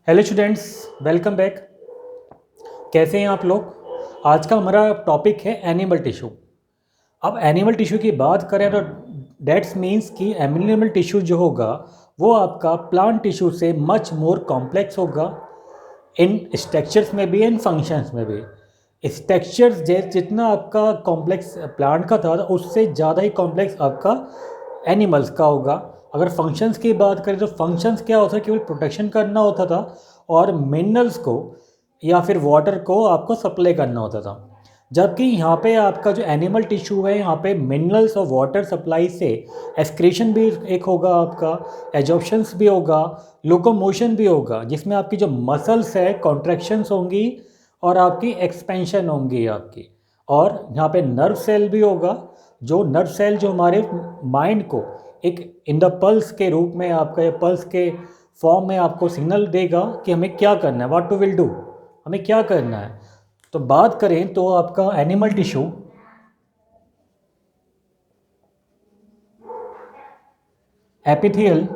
Hello students, welcome back. कैसे हैं आप लोग। आज का हमारा टॉपिक है एनिमल टिश्यू। अब एनिमल टिश्यू की बात करें तो डेट्स मीन्स कि एनिमल टिश्यू जो होगा वो आपका प्लांट टिश्यू से मच मोर कॉम्प्लेक्स होगा इन स्ट्रक्चर्स में भी, इन फंक्शंस में भी। स्ट्रक्चर्स जितना आपका कॉम्प्लेक्स प्लांट का था उससे ज़्यादा ही कॉम्प्लेक्स आपका एनिमल्स का होगा। अगर फंक्शंस की बात करें तो फंक्शंस क्या होता है, केवल प्रोटेक्शन करना होता था और मिनरल्स को या फिर वाटर को आपको सप्लाई करना होता था। जबकि यहाँ पे आपका जो एनिमल टिश्यू है यहाँ पे मिनरल्स और वाटर सप्लाई से एक्सक्रीशन भी एक होगा, आपका एजॉर्प्शंस भी होगा, लोकोमोशन भी होगा, जिसमें आपकी जो मसल्स है कॉन्ट्रैक्शंस होंगी और आपकी एक्सपेंशन होंगी आपकी। और यहाँ पे नर्व सेल भी होगा, जो नर्व सेल जो हमारे माइंड को एक इन द पल्स के रूप में, आपका ये पल्स के फॉर्म में आपको सिग्नल देगा कि हमें क्या करना है, व्हाट टू विल डू, हमें क्या करना है। तो बात करें तो आपका एनिमल टिश्यू एपिथेलियल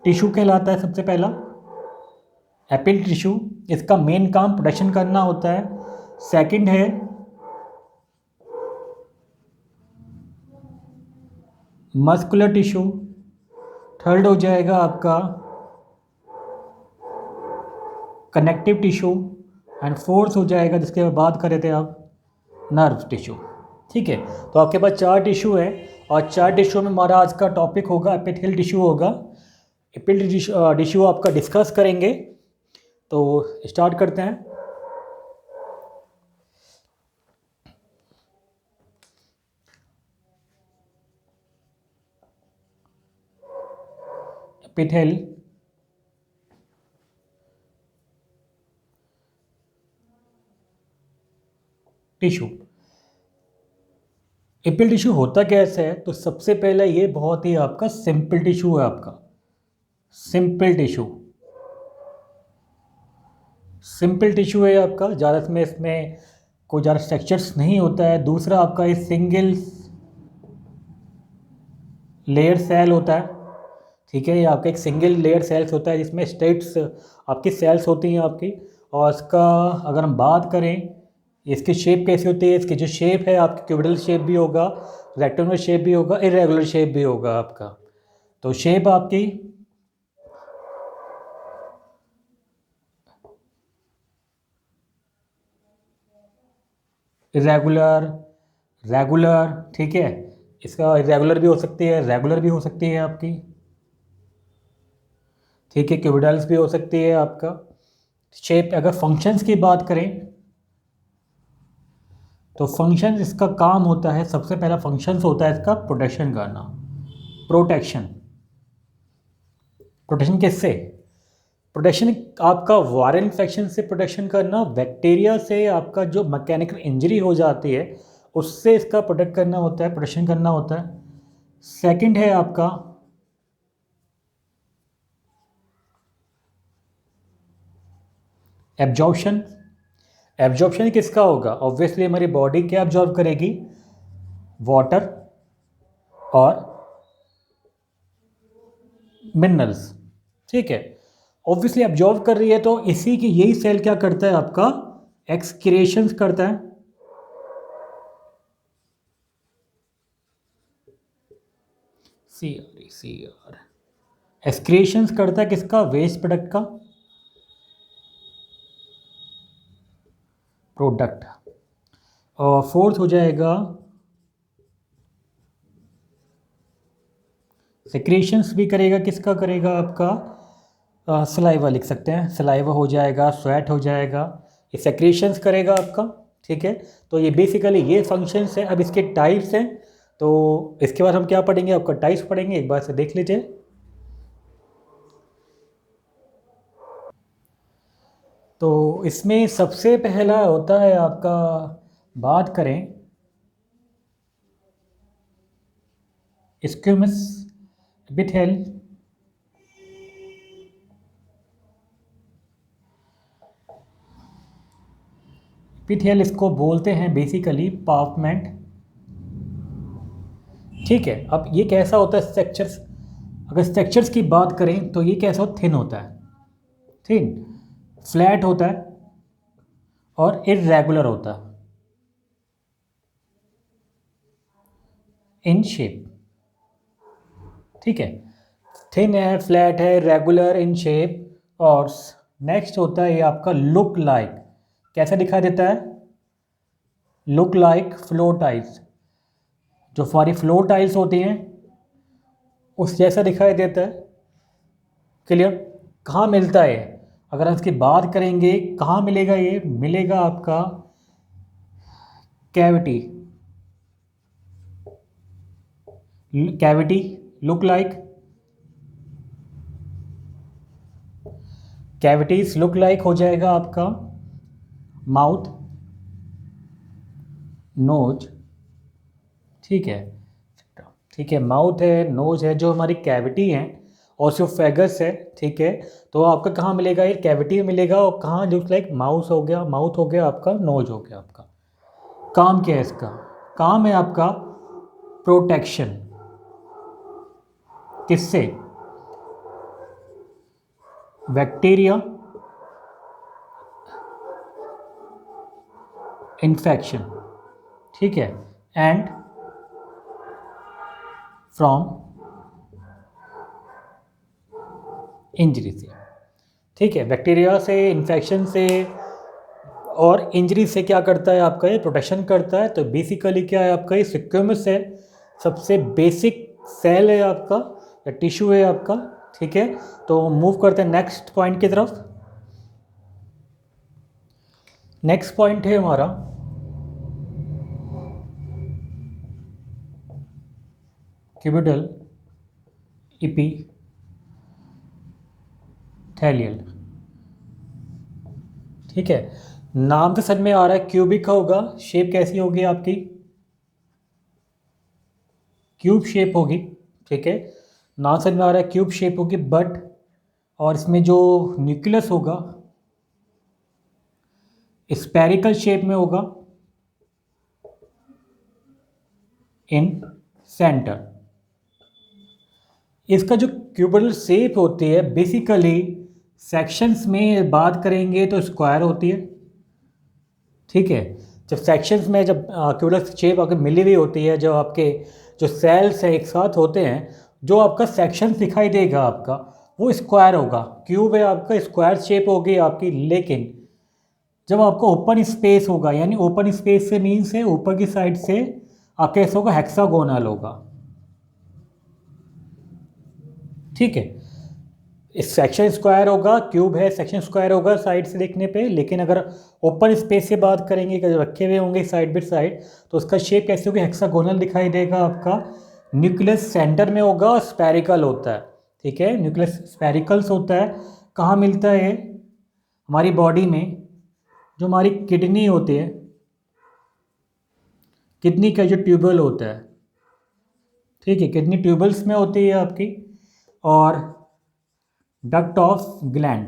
टिश्यू कहलाता है। सबसे पहला एपिल टिश्यू, इसका मेन काम प्रोटेक्शन करना होता है। सेकंड है मस्कुलर टिश्यू। थर्ड हो जाएगा आपका कनेक्टिव टिश्यू एंड फोर्थ हो जाएगा, जिसके बात कर रहे थे आप, नर्व टिश्यू। ठीक है, तो आपके पास चार टिश्यू है और चार टिश्यू में हमारा आज का टॉपिक होगा एपिथेलियल टिश्यू होगा। एपिथेलियल टिश्यू आपका डिस्कस करेंगे, तो स्टार्ट करते हैं। एपिथेलियल टिश्यू, एपिल टिश्यू होता कैसे है, तो सबसे पहले ये बहुत ही आपका सिंपल टिश्यू है। आपका सिंपल टिश्यू, सिंपल टिश्यू है आपका, ज़्यादा इसमें कोई ज़्यादा स्ट्रक्चर्स नहीं होता है। दूसरा आपका ये सिंगल लेयर सेल होता है। ठीक है, ये आपका एक सिंगल लेयर सेल्स होता है जिसमें स्टेट्स आपकी सेल्स होती हैं आपकी। और इसका अगर हम बात करें इसकी शेप कैसी होती है, इसकी जो शेप है आपकी क्यूबिडल शेप भी होगा, रेक्टेंगुलर शेप भी होगा, इरेगुलर शेप भी होगा आपका। तो शेप आपकी इरेगुलर, रेगुलर, ठीक है, इसका इरेगुलर भी हो सकती है, रेगुलर भी हो सकती है आपकी। ठीक है, क्यूबिडल्स भी हो सकती है आपका शेप। अगर फंक्शंस की बात करें तो फंक्शन इसका काम होता है, सबसे पहला फंक्शंस होता है इसका प्रोटेक्शन करना। प्रोटेक्शन, प्रोटेक्शन किससे, प्रोटेक्शन आपका वायरल इन्फेक्शन से प्रोटेक्शन करना, बैक्टीरिया से आपका जो मैकेनिकल इंजरी हो जाती है उससे इसका प्रोटेक्ट करना होता है, प्रोटेक्शन करना होता है। सेकंड है आपका एब्जॉर्प्शन। एब्जॉर्प्शन किसका होगा, ऑब्वियसली हमारी बॉडी क्या एब्जॉर्ब करेगी, वाटर और मिनरल्स। ठीक है, ऑब्वियसली एब्जॉर्ब कर रही है, तो इसी की यही सेल क्या करता है आपका एक्सक्रिएशंस करता है। सी आर एक्सक्रिएशंस करता है किसका, वेस्ट प्रोडक्ट का, प्रोडक्ट। और फोर्थ हो जाएगा सेक्रेशंस भी करेगा, किसका करेगा आपका सलाइवा, लिख सकते हैं सलाइवा हो जाएगा, स्वेट हो जाएगा, ये सेक्रेशंस करेगा आपका। ठीक है, तो ये बेसिकली ये फंक्शंस हैं। अब इसके टाइप्स हैं, तो इसके बाद हम क्या पढ़ेंगे, आपका टाइप्स पढ़ेंगे, एक बार से देख लीजिए। तो इसमें सबसे पहला होता है आपका, बात करें स्क्विमस एपिथेल। एपिथेल इसको बोलते हैं बेसिकली पावमेंट। ठीक है, अब ये कैसा होता है स्ट्रक्चर्स, अगर स्ट्रक्चर्स की बात करें तो ये कैसा थिन होता है, थिन, फ्लैट होता है और इर्रेगुलर होता है इन शेप, ठीक है। थिन है, फ्लैट है, रेगुलर इन शेप। और नेक्स्ट होता है ये आपका लुक लाइक। कैसा दिखाई देता है? Look like floor tiles. जो हमारी फ्लोर टाइल्स होती हैं उस जैसा दिखाई देता है। क्लियर? कहाँ मिलता है? अगर हम इसकी बात करेंगे कहाँ मिलेगा, ये मिलेगा आपका cavity. Cavity look like, cavities look like हो जाएगा आपका माउथ, नोज, ठीक है। ठीक है, माउथ है, नोज है, जो हमारी कैविटी है, ओसियोफेगस है, ठीक है। तो आपका कहाँ मिलेगा? ये कैविटी में मिलेगा। और कहाँ? लुक लाइक माउस हो गया, माउथ हो गया आपका, नोज हो गया आपका। काम क्या है इसका? काम है आपका प्रोटेक्शन। किससे? बैक्टीरिया, इन्फेक्शन, ठीक है, एंड फ्रॉम इंजरी से, ठीक है। बैक्टीरिया से, इन्फेक्शन से और इंजरी से क्या करता है आपका? ये प्रोटेक्शन करता है। तो बेसिकली क्या है आपका? ये स्क्वेमस है, सबसे बेसिक सेल है आपका या टिश्यू है आपका, ठीक है। तो मूव करते हैं नेक्स्ट पॉइंट की तरफ। नेक्स्ट पॉइंट है हमारा क्यूबिटल इपीथेलियल, ठीक है। नाम से समझ में आ रहा है क्यूबिक होगा, शेप कैसी होगी आपकी? क्यूब शेप होगी, ठीक है। नाम समझ में आ रहा है क्यूब शेप होगी, बट और इसमें जो न्यूक्लियस होगा स्फेरिकल शेप में होगा इन सेंटर। इसका जो क्यूबिटल शेप होती है बेसिकली सेक्शंस में बात करेंगे तो स्क्वायर होती है, ठीक है। जब सेक्शंस में जब क्यूबिटल शेप अगर मिली हुई होती है, जो आपके जो सेल्स हैं एक साथ होते हैं, जो आपका सेक्शन दिखाई देगा आपका वो स्क्वायर होगा। क्यूब है आपका, स्क्वायर शेप होगी आपकी। लेकिन जब आपका ओपन स्पेस होगा, यानी ओपन स्पेस से मीन्स है ऊपर की साइड से आपका ऐसा होगा, हेक्सागोनल होगा, ठीक है। इस सेक्शन स्क्वायर होगा, क्यूब है, सेक्शन स्क्वायर होगा साइड से देखने पे। लेकिन अगर ओपन स्पेस से बात करेंगे, अगर रखे हुए होंगे साइड बाई साइड, तो उसका शेप कैसे होगा? हेक्सागोनल दिखाई देगा आपका। न्यूक्लियस सेंटर में होगा और स्फेरिकल होता है, ठीक है। न्यूक्लियस स्फेरिकल्स होता है। कहाँ मिलता है? हमारी बॉडी में जो हमारी किडनी होती है, किडनी का जो ट्यूबल होता है, ठीक है, किडनी ट्यूबल्स में होती है आपकी। और डक्ट ऑफ ग्लैंड,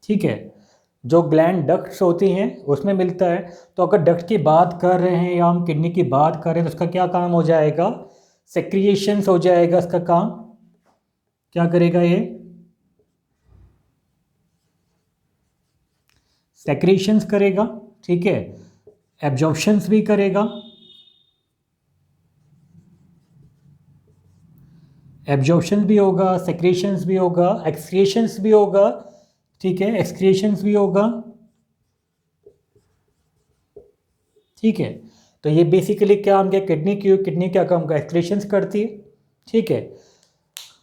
ठीक है, जो ग्लैंड डक्ट्स होती हैं उसमें मिलता है। तो अगर डक्ट की बात कर रहे हैं या हम किडनी की बात कर रहे हैं तो उसका क्या काम हो जाएगा? सेक्रिएशंस हो जाएगा इसका काम। क्या करेगा ये? सेक्रेशंस करेगा, ठीक है। एब्जॉर्प्शंस भी करेगा, एब्जॉर्प्शन भी होगा, सेक्रेशंस भी होगा, एक्सक्रिएशंस भी होगा, ठीक है, एक्सक्रिएशंस भी होगा, ठीक है। तो ये बेसिकली क्या हम क्या किडनी क्या काम का? एक्सक्रीशंस करती है, ठीक है।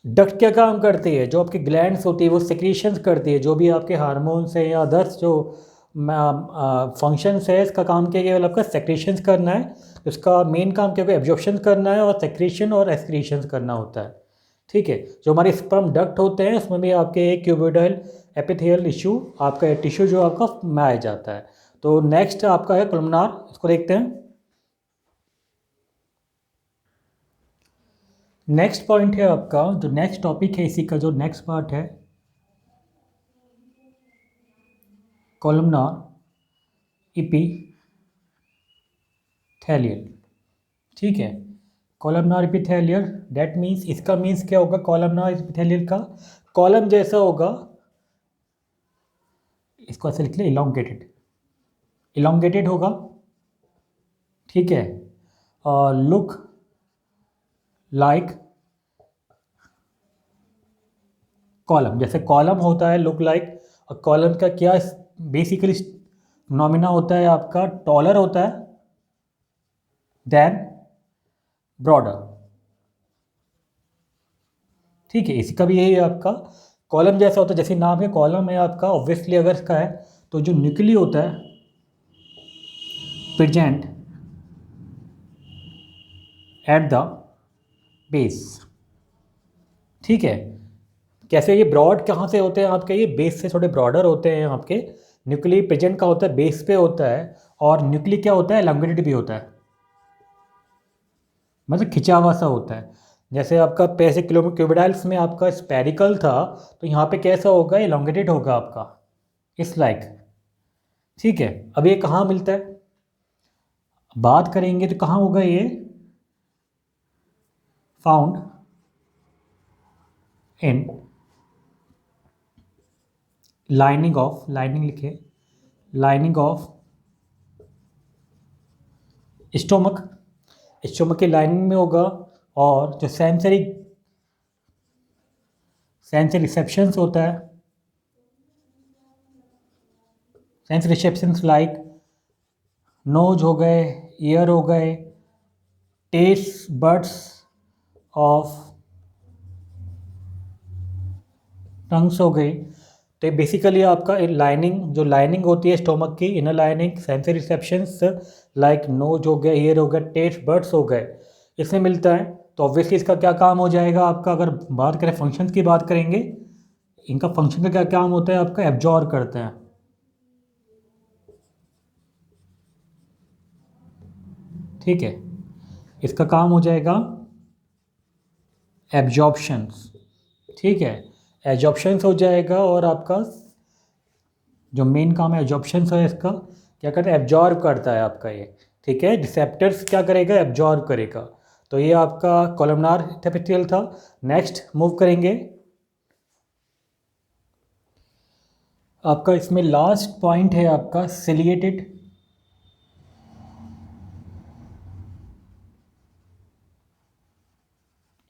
डक्ट क्या काम करती है? जो आपकी ग्लैंड्स होती है वो सेक्रीशंस करती है, जो भी आपके हार्मोन्स हैं या अदर्स जो फंक्शंस है, इसका काम क्या केवल आपका सेक्रीशंस करना है। इसका मेन काम क्या होगा? एब्जॉर्प्शन करना है और सेक्रीशन और एक्सक्रीशंस करना होता है, ठीक है। जो हमारे स्पर्म डक्ट होते हैं उसमें भी आपके क्यूबिडल एपिथेलियल टिश्यू, आपका टिश्यू जो आपका माया जाता है। तो नेक्स्ट आपका है कोलमनार, इसको देखते हैं। नेक्स्ट पॉइंट है आपका, जो नेक्स्ट टॉपिक है इसी का जो नेक्स्ट पार्ट है, कॉलमनार इपीथेलियल, ठीक है। कॉलमनार इपीथेलियल, दैट मीन्स इसका मीन्स क्या होगा? कॉलमनार इपीथेलियल का कॉलम जैसा होगा, इसको ऐसे लिख ले, इलोंगेटेड, इलोंगेटेड होगा, ठीक है। और लुक लाइक कॉलम, जैसे कॉलम होता है लुक लाइक, और कॉलम का क्या बेसिकली नॉमिना होता है आपका, टॉलर होता है देन ब्रॉडर, ठीक है। इसका भी यही है आपका, कॉलम जैसा होता है, जैसे नाम है कॉलम है आपका, ऑब्वियसली अगर इसका है तो जो न्यूक्ली होता है प्रेजेंट एट द बेस, ठीक है। कैसे ये ब्रॉड कहाँ से होते हैं आपके, ये बेस से थोड़े ब्रॉडर होते हैं आपके। न्यूक्ली प्रेजेंट का होता है बेस पे होता है, और न्यूक्ली क्या होता है, एलोंगेटेड भी होता है, मतलब खिंचा हुआ सा होता है। जैसे आपका पैसे क्यूबिडाइल्स में आपका स्पेरिकल था, तो यहाँ पे कैसा होगा, एलोंगेटेड होगा आपका, इस लाइक, ठीक है। अब ये कहाँ मिलता है, बात करेंगे तो कहाँ होगा ये, found in lining of, lining लिखे, लाइनिंग ऑफ स्टोमक, स्टोमक की लाइनिंग में होगा। और जो सेंसरी रिसेप्शंस होता है, सेंस रिसेप्शंस लाइक नोज हो गए, ईयर हो गए, टेस्ट बड्स ऑफ टंग्स हो गई। तो ये बेसिकली आपका लाइनिंग, जो लाइनिंग होती है स्टोमक की, inner lining, sensory receptions like nose हो गया, ईयर हो गया, टेस्ट बड्स हो गए, इसमें मिलता है। तो ऑब्वियसली इसका क्या काम हो जाएगा आपका, अगर बात करें फंक्शंस की बात करेंगे, इनका फंक्शन का क्या काम होता है आपका, एब्जॉर्ब करते हैं, ठीक है। इसका काम हो जाएगा एब्जॉर्प्शंस, ठीक है, एब्जॉर्प्शंस हो जाएगा। और आपका जो मेन काम है एब्जॉर्प्शंस है, इसका क्या करता है, एब्जॉर्ब करता है आपका ये, ठीक है। रिसेप्टर्स क्या करेगा, एब्जॉर्ब करेगा। तो ये आपका कॉलमनार एपिथेलियल था। नेक्स्ट मूव करेंगे, आपका इसमें लास्ट पॉइंट है आपका सिलिएटेड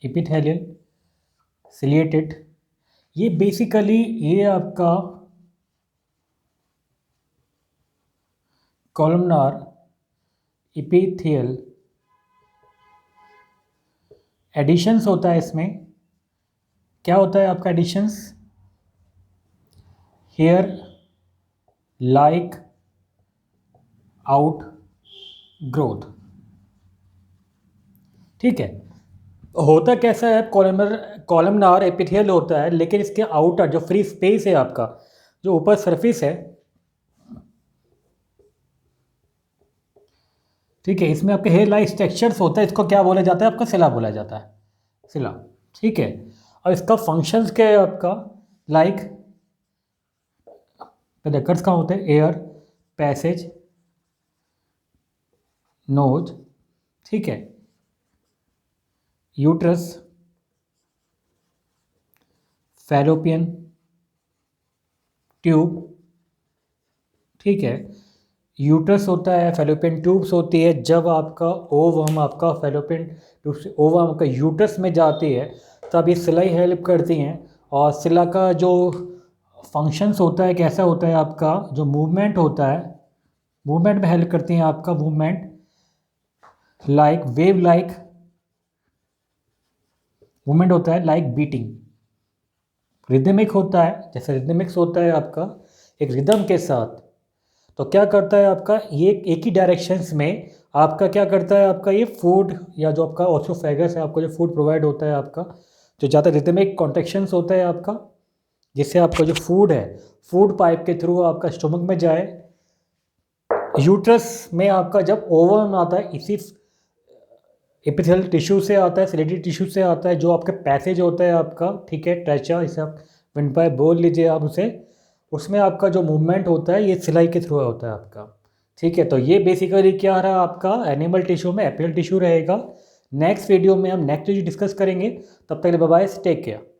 एपिथेलियल, सिलिएटेड। ये बेसिकली ये आपका कॉलमनार एपिथेलियल एडिशंस होता है। इसमें क्या होता है आपका additions, hair like outgrowth, ठीक है। होता कैसा है, कॉलमनार एपिथेलियल होता है, लेकिन इसके आउटर जो फ्री स्पेस है आपका, जो ऊपर सरफेस है, ठीक है, इसमें आपके हेयर लाइक स्ट्रक्चर्स होता है, इसको क्या बोला जाता है आपका, सिला बोला जाता है, सिला, ठीक है। और इसका फंक्शंस क्या है आपका, लाइक पेडिकल्स कहाँ होते हैं, एयर पैसेज, नोज, ठीक है, यूट्रस, फैलोपियन ट्यूब, ठीक है। यूट्रस होता है, फैलोपियन ट्यूब्स होती है। जब आपका ओवम आपका फैलोपियन ट्यूब से ओवम आपका यूट्रस में जाती है, तब ये सिलाई हेल्प करती हैं। और सिला का जो फंक्शंस होता है, कैसा होता है आपका, जो मूवमेंट होता है, मूवमेंट में हेल्प करती हैं आपका, movement like wave like movement होता है, लाइक बीटिंग, रिदमिक होता है, जैसे रिदमिक्स होता है आपका एक रिदम के साथ। तो क्या करता है आपका, ये एक ही डायरेक्शंस में आपका क्या करता है आपका, ये फूड या जो आपका ऑर्थोफेगस है, आपको जो फूड प्रोवाइड होता है आपका, जो ज़्यादा रिदमिक कॉन्ट्रेक्शंस होता है आपका, जिससे आपका जो फूड है, फूड पाइप के थ्रू आपका स्टोमक में जाए। यूट्रस में आपका जब ओवम आता है, इसी एपिथेलियल टिश्यू से आता है, सिलेटरी टिश्यू से आता है, जो आपके पैसेज होता है आपका, ठीक है, ट्रेचा, इसे आप विंड पाइप बोल लीजिए आप उसे, उसमें आपका जो मूवमेंट होता है ये सिलाई के थ्रू होता है आपका, ठीक है। तो ये बेसिकली क्या रहा आपका एनिमल टिश्यू में एपिथेलियल टिश्यू रहेगा। नेक्स्ट वीडियो में हम नेक्स्ट डिस्कस करेंगे। तब तक बाय बाय, टेक केयर।